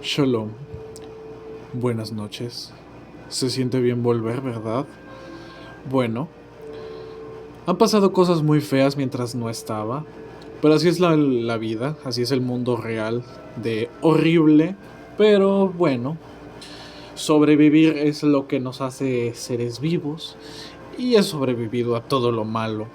Shalom, buenas noches. Se siente bien volver, ¿verdad? Bueno, han pasado cosas muy feas mientras no estaba, pero así es la vida, así es el mundo real, de horrible, pero bueno, sobrevivir es lo que nos hace seres vivos y he sobrevivido a todo lo malo.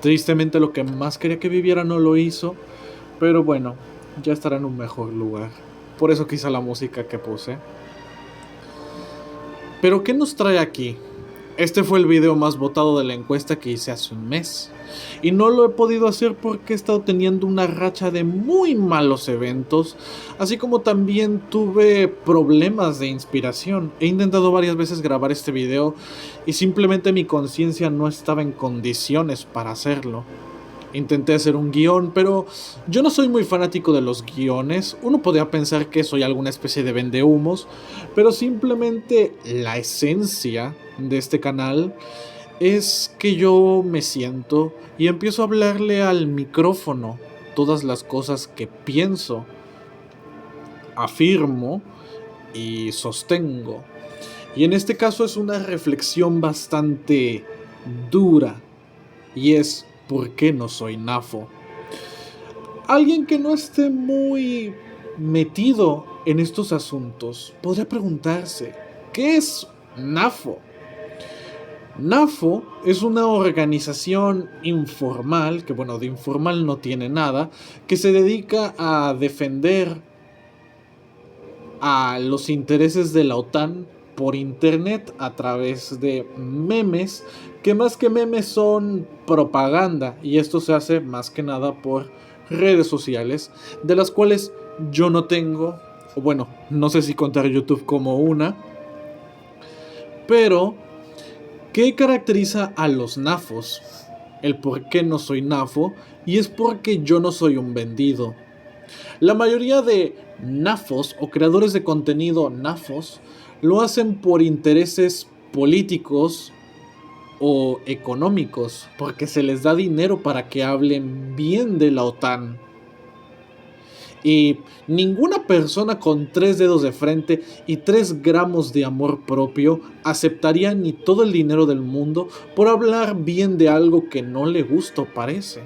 Tristemente lo que más quería que viviera no lo hizo, pero bueno, ya estará en un mejor lugar. Por eso quizá la música que puse. Pero ¿qué nos trae aquí? Este fue el video más votado de la encuesta que hice hace un mes. Y no lo he podido hacer porque he estado teniendo una racha de muy malos eventos, así como también tuve problemas de inspiración. He intentado varias veces grabar este video y simplemente mi conciencia no estaba en condiciones para hacerlo. Intenté hacer un guión, pero yo no soy muy fanático de los guiones. Uno podría pensar que soy alguna especie de vendehumos, pero simplemente la esencia de este canal es que yo me siento y empiezo a hablarle al micrófono todas las cosas que pienso, afirmo y sostengo. Y en este caso es una reflexión bastante dura y es ¿por qué no soy Nafo? Alguien que no esté muy metido en estos asuntos podría preguntarse, ¿qué es NAFO? NAFO es una organización informal, que bueno, de informal no tiene nada, que se dedica a defender a los intereses de la OTAN por internet a través de memes, que más que memes son propaganda, y esto se hace más que nada por redes sociales, de las cuales yo no tengo, o bueno, no sé si contar YouTube como una, pero ¿qué caracteriza a los nafos? El por qué no soy nafo, y es porque yo no soy un vendido. La mayoría de nafos o creadores de contenido nafos lo hacen por intereses políticos o económicos, porque se les da dinero para que hablen bien de la OTAN. Y ninguna persona con 3 dedos de frente y 3 gramos de amor propio aceptaría ni todo el dinero del mundo por hablar bien de algo que no le gusta o parece.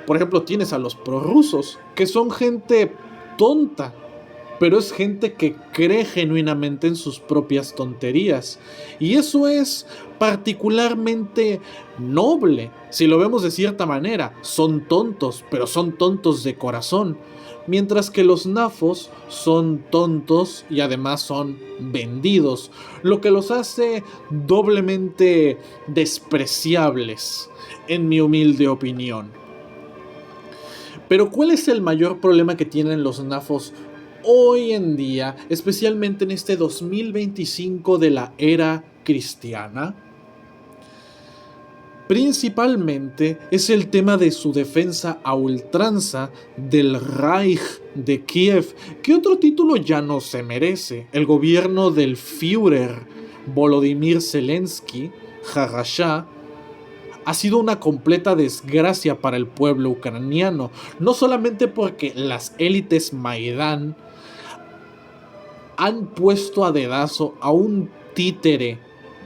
Por ejemplo, tienes a los prorrusos, que son gente tonta, pero es gente que cree genuinamente en sus propias tonterías. Y eso es particularmente noble, si lo vemos de cierta manera. Son tontos, pero son tontos de corazón. Mientras que los nafos son tontos y además son vendidos, lo que los hace doblemente despreciables, en mi humilde opinión. Pero ¿cuál es el mayor problema que tienen los nafos hoy en día, especialmente en este 2025 de la era cristiana? Principalmente es el tema de su defensa a ultranza del Reich de Kiev, que otro título ya no se merece. El gobierno del Führer Volodymyr Zelensky, Jarashá, ha sido una completa desgracia para el pueblo ucraniano, no solamente porque las élites Maidán han puesto a dedazo a un títere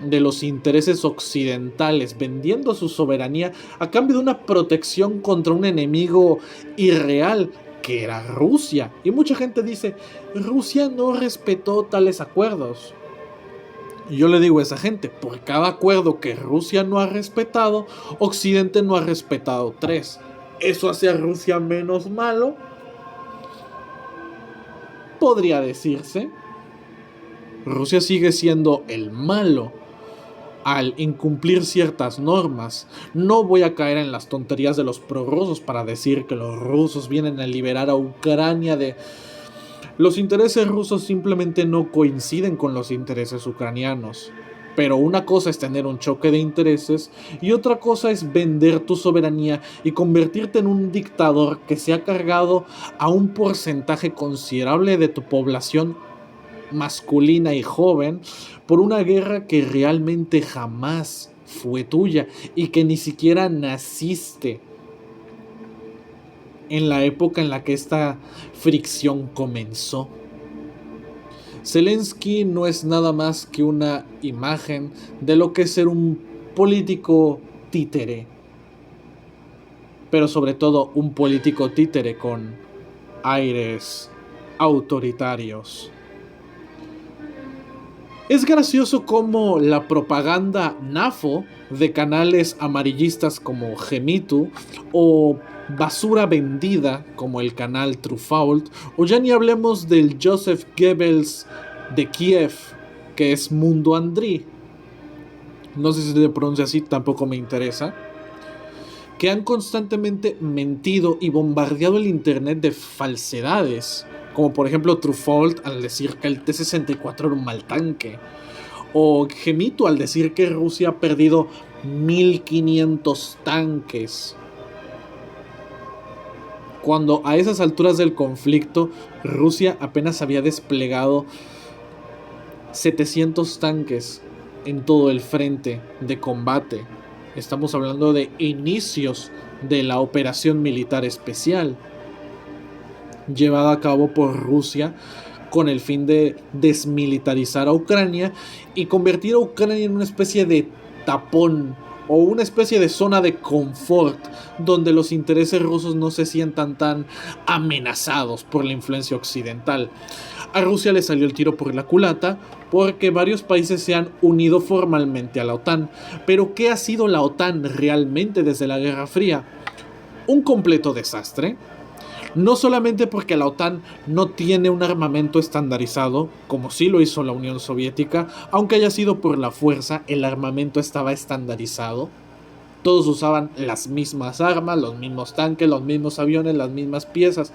de los intereses occidentales, vendiendo su soberanía a cambio de una protección contra un enemigo irreal que era Rusia. Y mucha gente dice, Rusia no respetó tales acuerdos. Y yo le digo a esa gente, por cada acuerdo que Rusia no ha respetado, Occidente no ha respetado 3. ¿Eso hace a Rusia menos malo? Podría decirse. Rusia sigue siendo el malo al incumplir ciertas normas. No voy a caer en las tonterías de los prorrusos para decir que los rusos vienen a liberar a Ucrania de... Los intereses rusos simplemente no coinciden con los intereses ucranianos. Pero una cosa es tener un choque de intereses y otra cosa es vender tu soberanía y convertirte en un dictador que se ha cargado a un porcentaje considerable de tu población masculina y joven por una guerra que realmente jamás fue tuya y que ni siquiera naciste. en la época en la que esta fricción comenzó. Zelensky no es nada más que una imagen de lo que es ser un político títere, pero sobre todo un político títere con aires autoritarios. Es gracioso cómo la propaganda NAFO de canales amarillistas como Gemitu o basura vendida como el canal Trufault, o ya ni hablemos del Joseph Goebbels de Kiev, que es Mundo Andri, no sé si se pronuncia así, tampoco me interesa, que han constantemente mentido y bombardeado el internet de falsedades, como por ejemplo Trufault al decir que el T-64 era un mal tanque, o Gemitu al decir que Rusia ha perdido 1500 tanques, cuando a esas alturas del conflicto Rusia apenas había desplegado 700 tanques en todo el frente de combate. Estamos hablando de inicios de la operación militar especial llevada a cabo por Rusia con el fin de desmilitarizar a Ucrania y convertir a Ucrania en una especie de tapón o una especie de zona de confort donde los intereses rusos no se sientan tan amenazados por la influencia occidental. A Rusia le salió el tiro por la culata porque varios países se han unido formalmente a la OTAN. Pero ¿qué ha sido la OTAN realmente desde la Guerra Fría? Un completo desastre. No solamente porque la OTAN no tiene un armamento estandarizado, como sí lo hizo la Unión Soviética, aunque haya sido por la fuerza, el armamento estaba estandarizado. Todos usaban las mismas armas, los mismos tanques, los mismos aviones, las mismas piezas.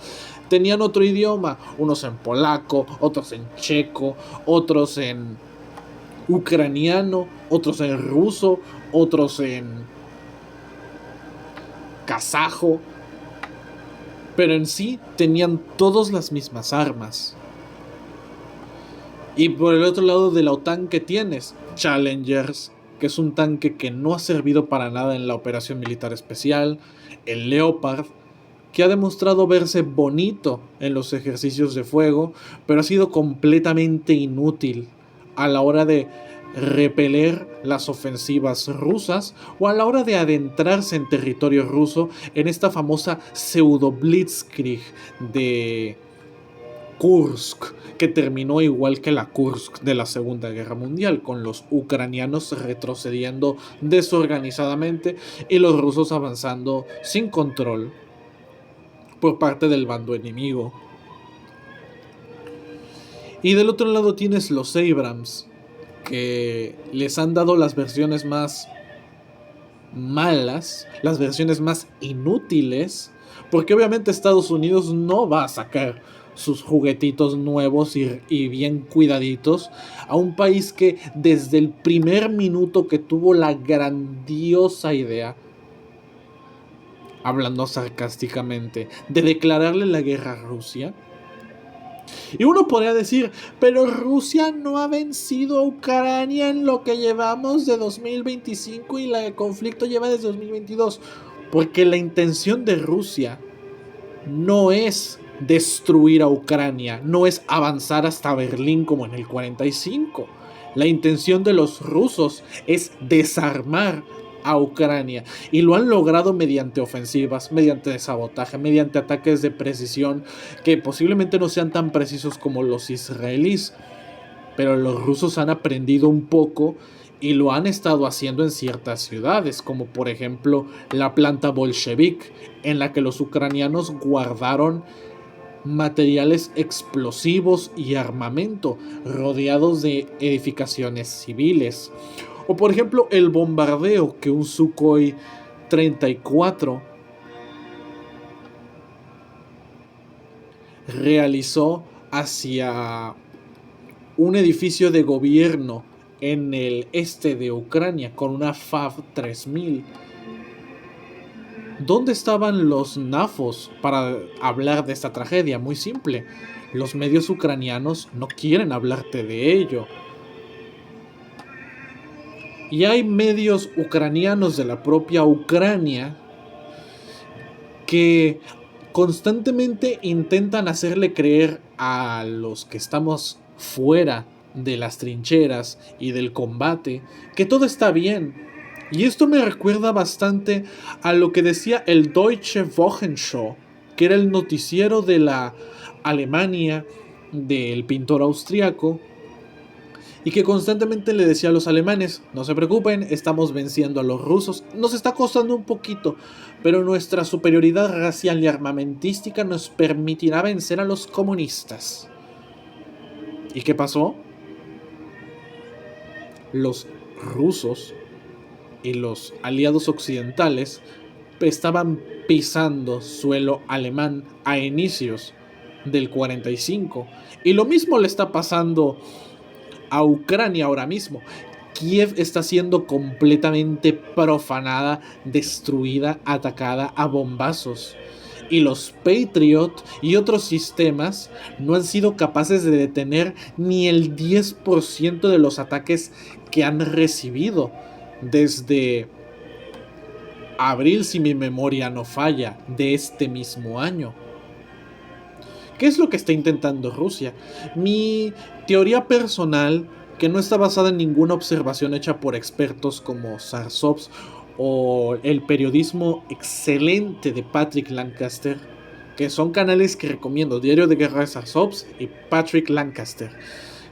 Tenían otro idioma, unos en polaco, otros en checo, otros en ucraniano, otros en ruso, otros en kazajo. Pero en sí tenían todas las mismas armas. Y por el otro lado de la OTAN, ¿qué tienes? Challengers, que es un tanque que no ha servido para nada en la operación militar especial. El Leopard, que ha demostrado verse bonito en los ejercicios de fuego, pero ha sido completamente inútil a la hora de repeler las ofensivas rusas o a la hora de adentrarse en territorio ruso en esta famosa pseudo blitzkrieg de Kursk, que terminó igual que la Kursk de la Segunda Guerra Mundial, con los ucranianos retrocediendo desorganizadamente y los rusos avanzando sin control por parte del bando enemigo. Y del otro lado tienes los Abrams, que les han dado las versiones más malas, las versiones más inútiles, porque obviamente Estados Unidos no va a sacar sus juguetitos nuevos y bien cuidaditos a un país que desde el primer minuto que tuvo la grandiosa idea, hablando sarcásticamente, de declararle la guerra a Rusia. Y uno podría decir, pero Rusia no ha vencido a Ucrania en lo que llevamos de 2025 y el conflicto lleva desde 2022. Porque la intención de Rusia no es destruir a Ucrania, no es avanzar hasta Berlín como en el 45. La intención de los rusos es desarmar a Ucrania y lo han logrado mediante ofensivas, mediante sabotaje, mediante ataques de precisión que posiblemente no sean tan precisos como los israelíes, pero los rusos han aprendido un poco y lo han estado haciendo en ciertas ciudades, como por ejemplo la planta bolchevique, en la que los ucranianos guardaron materiales explosivos y armamento rodeados de edificaciones civiles. O por ejemplo el bombardeo que un Sukhoi 34 realizó hacia un edificio de gobierno en el este de Ucrania con una FAV-3000. ¿Dónde estaban los NAFOs para hablar de esta tragedia? Muy simple. Los medios ucranianos no quieren hablarte de ello. Y hay medios ucranianos de la propia Ucrania que constantemente intentan hacerle creer a los que estamos fuera de las trincheras y del combate que todo está bien. Y esto me recuerda bastante a lo que decía el Deutsche Wochenschau, que era el noticiero de la Alemania del pintor austriaco, y que constantemente le decía a los alemanes: no se preocupen, estamos venciendo a los rusos, nos está costando un poquito, pero nuestra superioridad racial y armamentística nos permitirá vencer a los comunistas. ¿Y qué pasó? Los rusos y los aliados occidentales estaban pisando suelo alemán a inicios del 45, y lo mismo le está pasando a Ucrania ahora mismo. Kiev está siendo completamente profanada, destruida, atacada a bombazos. Y los Patriot y otros sistemas no han sido capaces de detener ni el 10% de los ataques que han recibido desde abril, si mi memoria no falla, de este mismo año. ¿Qué es lo que está intentando Rusia? Mi teoría personal, que no está basada en ninguna observación hecha por expertos como Sarsovs o el periodismo excelente de Patrick Lancaster, que son canales que recomiendo: Diario de Guerra de Sarsovs y Patrick Lancaster,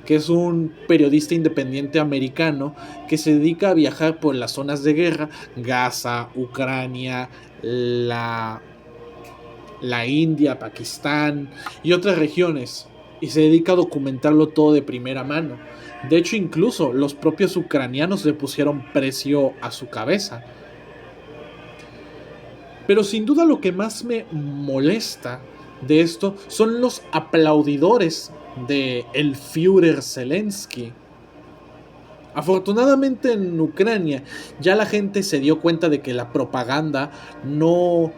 que es un periodista independiente americano que se dedica a viajar por las zonas de guerra: Gaza, Ucrania, la India, Pakistán y otras regiones, y se dedica a documentarlo todo de primera mano. De hecho, incluso los propios ucranianos le pusieron precio a su cabeza. Pero sin duda lo que más me molesta de esto son los aplaudidores de el Führer Zelensky. Afortunadamente en Ucrania ya la gente se dio cuenta de que la propaganda no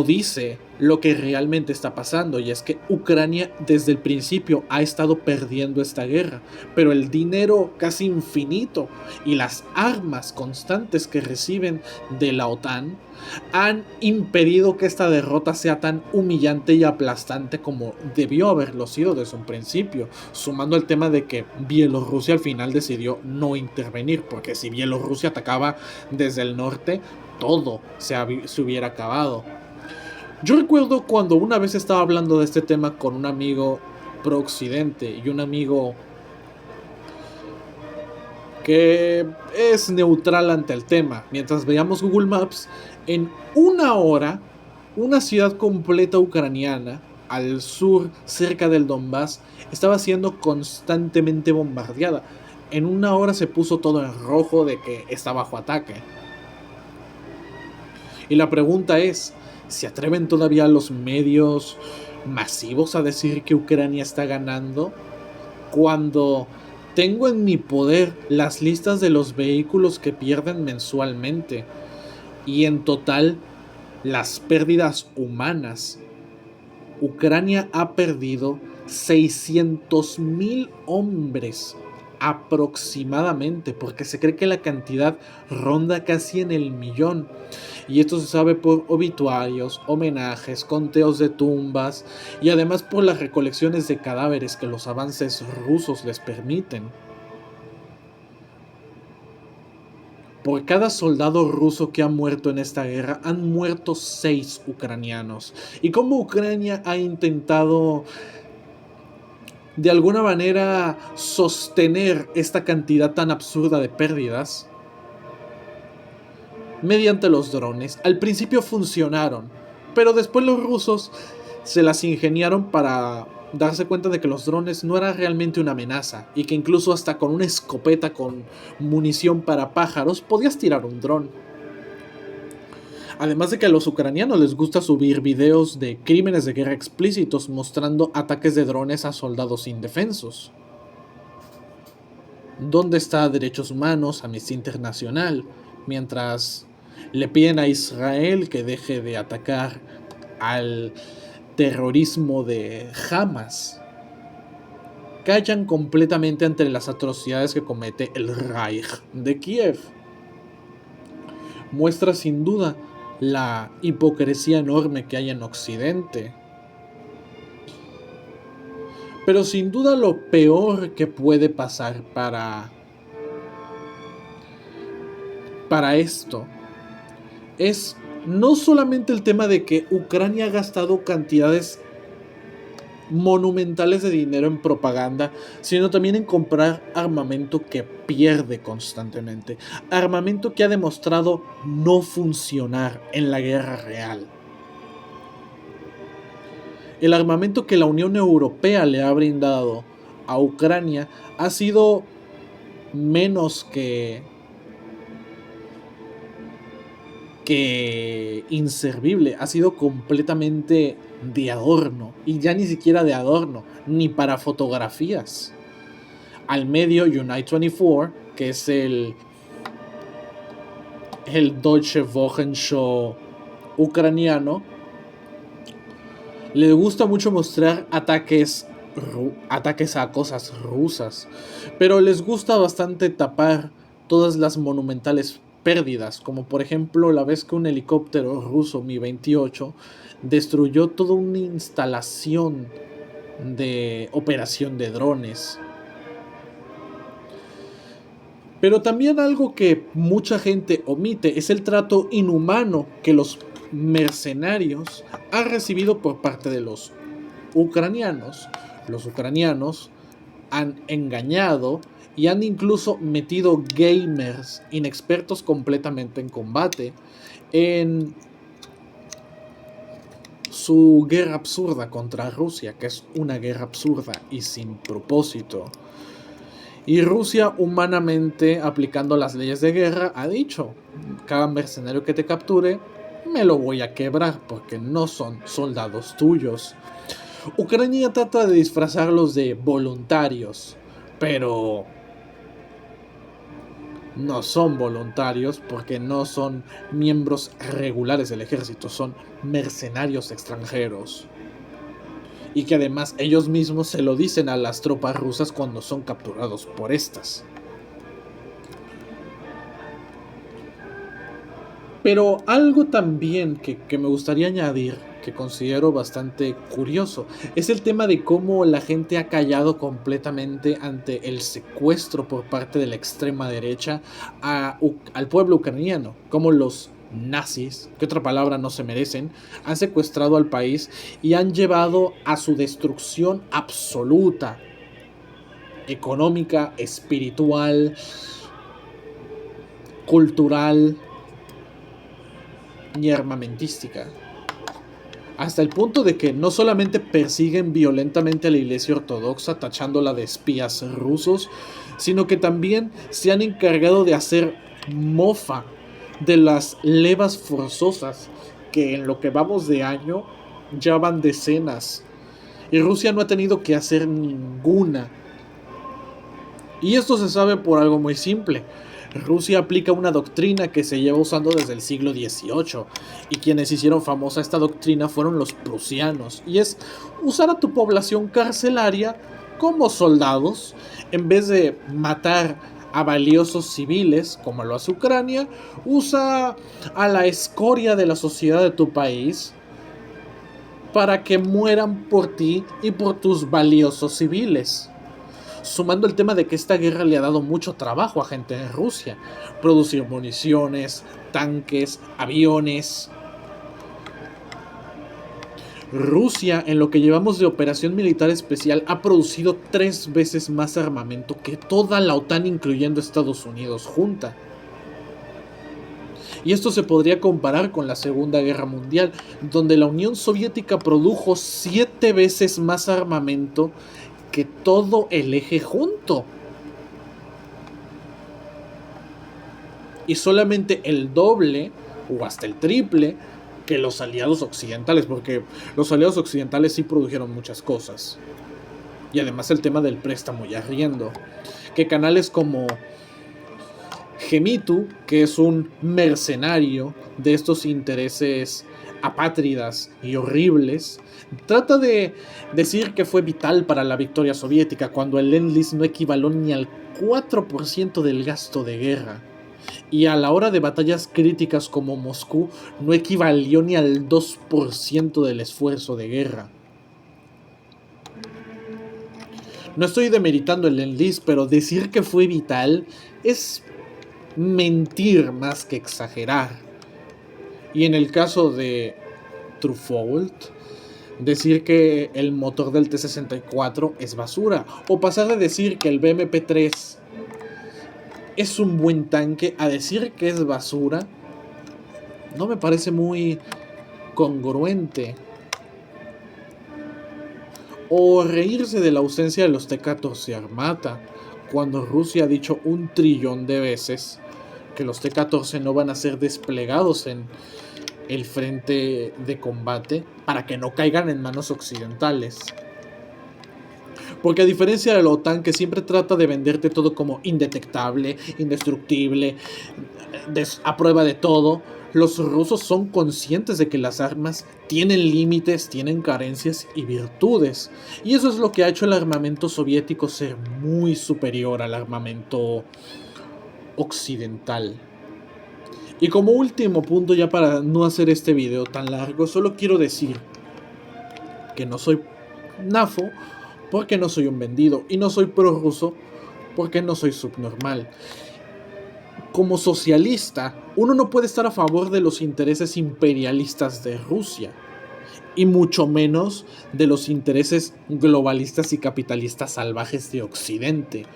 dice lo que realmente está pasando, y es que Ucrania desde el principio ha estado perdiendo esta guerra, pero el dinero casi infinito y las armas constantes que reciben de la OTAN han impedido que esta derrota sea tan humillante y aplastante como debió haberlo sido desde un principio, sumando el tema de que Bielorrusia al final decidió no intervenir, porque si Bielorrusia atacaba desde el norte, todo se hubiera acabado. Yo recuerdo cuando una vez estaba hablando de este tema con un amigo pro occidente y un amigo que es neutral ante el tema. Mientras veíamos Google Maps, en una hora, una ciudad completa ucraniana al sur, cerca del Donbass, estaba siendo constantemente bombardeada. En una hora se puso todo en rojo de que está bajo ataque. Y la pregunta es: ¿se atreven todavía los medios masivos a decir que Ucrania está ganando? Cuando tengo en mi poder las listas de los vehículos que pierden mensualmente, y en total las pérdidas humanas. Ucrania ha perdido 600,000 hombres aproximadamente, porque se cree que la cantidad ronda casi en el millón. Y esto se sabe por obituarios, homenajes, conteos de tumbas y además por las recolecciones de cadáveres que los avances rusos les permiten. Por cada soldado ruso que ha muerto en esta guerra, han muerto 6 ucranianos. Y como Ucrania ha intentado de alguna manera sostener esta cantidad tan absurda de pérdidas, mediante los drones. Al principio funcionaron, pero después los rusos se las ingeniaron para darse cuenta de que los drones no eran realmente una amenaza, y que incluso hasta con una escopeta con munición para pájaros podías tirar un dron. Además de que a los ucranianos les gusta subir videos de crímenes de guerra explícitos mostrando ataques de drones a soldados indefensos. ¿Dónde está Derechos Humanos, Amnistía Internacional, mientras le piden a Israel que deje de atacar al terrorismo de Hamas? Callan completamente ante las atrocidades que comete el Reich de Kiev. Muestra sin duda la hipocresía enorme que hay en Occidente. Pero sin duda lo peor que puede pasar para esto es no solamente el tema de que Ucrania ha gastado cantidades monumentales de dinero en propaganda, sino también en comprar armamento que pierde constantemente, armamento que ha demostrado no funcionar en la guerra real. El armamento que la Unión Europea le ha brindado a Ucrania ha sido menos que inservible, ha sido completamente de adorno, y ya ni siquiera de adorno, ni para fotografías. Al medio, Unite 24, que es el Deutsche Wochenschau ucraniano, le gusta mucho mostrar ataques a cosas rusas, pero les gusta bastante tapar todas las monumentales pérdidas, como por ejemplo la vez que un helicóptero ruso Mi-28 destruyó toda una instalación de operación de drones. Pero también algo que mucha gente omite es el trato inhumano que los mercenarios han recibido por parte de los ucranianos. Los ucranianos han engañado y han incluso metido gamers inexpertos completamente en combate en su guerra absurda contra Rusia, que es una guerra absurda y sin propósito. Y Rusia, humanamente aplicando las leyes de guerra, ha dicho: cada mercenario que te capture, me lo voy a quebrar porque no son soldados tuyos. Ucrania trata de disfrazarlos de voluntarios, pero no son voluntarios porque no son miembros regulares del ejército, son mercenarios extranjeros. Y que además ellos mismos se lo dicen a las tropas rusas cuando son capturados por estas. Pero algo también que me gustaría añadir, que considero bastante curioso, es el tema de cómo la gente ha callado completamente ante el secuestro por parte de la extrema derecha al pueblo ucraniano, como los nazis, que otra palabra no se merecen, han secuestrado al país y han llevado a su destrucción absoluta, económica, espiritual, cultural y armamentística. Hasta el punto de que no solamente persiguen violentamente a la Iglesia Ortodoxa, tachándola de espías rusos, sino que también se han encargado de hacer mofa de las levas forzosas, que en lo que vamos de año ya van decenas, y Rusia no ha tenido que hacer ninguna. Y esto se sabe por algo muy simple. Rusia aplica una doctrina que se lleva usando desde el siglo XVIII, y quienes hicieron famosa esta doctrina fueron los prusianos, y es usar a tu población carcelaria como soldados. En vez de matar a valiosos civiles, como lo hace Ucrania, usa a la escoria de la sociedad de tu país para que mueran por ti y por tus valiosos civiles. Sumando el tema de que esta guerra le ha dado mucho trabajo a gente en Rusia. Producir municiones, tanques, aviones. Rusia, en lo que llevamos de operación militar especial, ha producido 3 veces más armamento que toda la OTAN, incluyendo Estados Unidos junta. Y esto se podría comparar con la Segunda Guerra Mundial, donde la Unión Soviética produjo 7 veces más armamento que todo el eje junto. Y solamente el doble o hasta el triple que los aliados occidentales, porque los aliados occidentales sí produjeron muchas cosas. Y además el tema del préstamo y arriendo, que canales como Gemitu, que es un mercenario de estos intereses apátridas y horribles, trata de decir que fue vital para la victoria soviética, cuando el Lend-Lease no equivaló ni al 4% del gasto de guerra. y a la hora de batallas críticas como Moscú no equivalió ni al 2% del esfuerzo de guerra. No estoy demeritando el Enlist, pero decir que fue vital es mentir más que exagerar. Y en el caso de Trufault, decir que el motor del T-64 es basura, o pasar de decir que el BMP-3 es un buen tanque a decir que es basura, no me parece muy congruente. O reírse de la ausencia de los T-14 Armata, cuando Rusia ha dicho 1 trillón de veces que los T-14 no van a ser desplegados en el frente de combate para que no caigan en manos occidentales. Porque a diferencia de la OTAN, que siempre trata de venderte todo como indetectable, indestructible, a prueba de todo, los rusos son conscientes de que las armas tienen límites, tienen carencias y virtudes. Y eso es lo que ha hecho el armamento soviético ser muy superior al armamento occidental. Y como último punto, ya para no hacer este video tan largo, solo quiero decir que no soy nafo porque no soy un vendido, y no soy prorruso porque no soy subnormal. Como socialista, uno no puede estar a favor de los intereses imperialistas de Rusia, y mucho menos de los intereses globalistas y capitalistas salvajes de Occidente.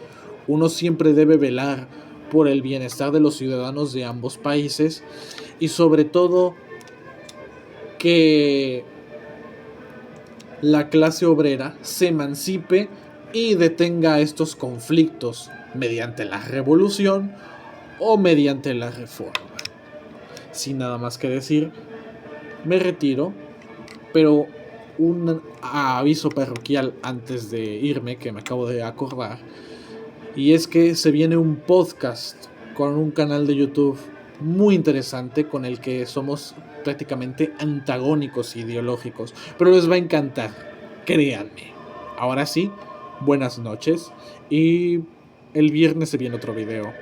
Uno siempre debe velar por el bienestar de los ciudadanos de ambos países, y sobre todo que la clase obrera se emancipe y detenga estos conflictos mediante la revolución o mediante la reforma. Sin nada más que decir, me retiro, pero un aviso parroquial antes de irme que me acabo de acordar, y es que se viene un podcast con un canal de YouTube muy interesante con el que somos prácticamente antagónicos ideológicos, pero les va a encantar, créanme. Ahora sí, buenas noches, y el viernes se viene otro video.